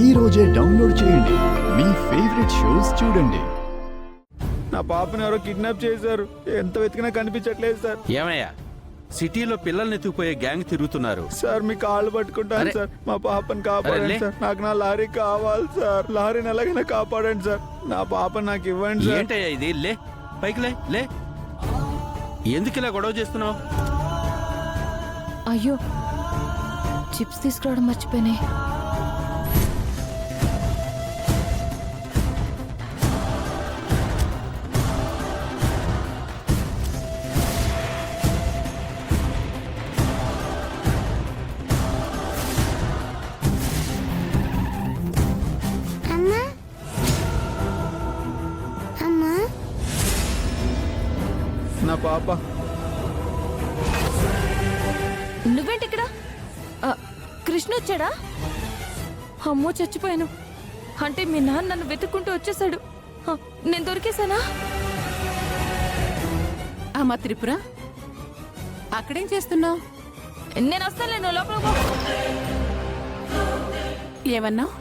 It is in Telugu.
ఈ రోజే డౌన్లోడ్ చేయండి. మీ ఫేవరెట్ షోస్ చూడండి. నా పాపని ఎవరో కిడ్నాప్ చేశారు. ఎంత వెతికినా కనిపించట్లేదు సార్. ఏమయ్యా, సిటీలో పిల్లల్ని ఎత్తుకుపోయే గ్యాంగ్ తిరుగుతున్నారు. సార్ మీ కాళ్ళు పట్టుకుంటాను అరే. సార్. మా పాపని అరే, కాపాడండి లే. సార్. నాకు నా లారీ కావాలి సార్. లారీని ఎలాగైనా కాపాడండి సార్. నా పాపని నాకు ఇవ్వండి సార్. ఏంటయ్యా ఇది? లే, పైకి లే, లే. ఎందుకు ఇలా గొడవ చేస్తున్నావు? అయ్యో, చిప్స్ తీసుకురావడం మర్చిపోయినాయి. అమ్మా అమ్మా నా పాప నువ్వేంటి ఇక్కడ? కృష్ణ వచ్చాడా? అమ్మో, చచ్చిపోయాను. అంటే మీ నాన్న నన్ను వెతుక్కుంటూ వచ్చేసాడు. నేను దొరికేశానా? అమ్మా త్రిపుర, అక్కడేం చేస్తున్నావు? నేను వస్తాను, లోపల పో. ఏమన్నావు?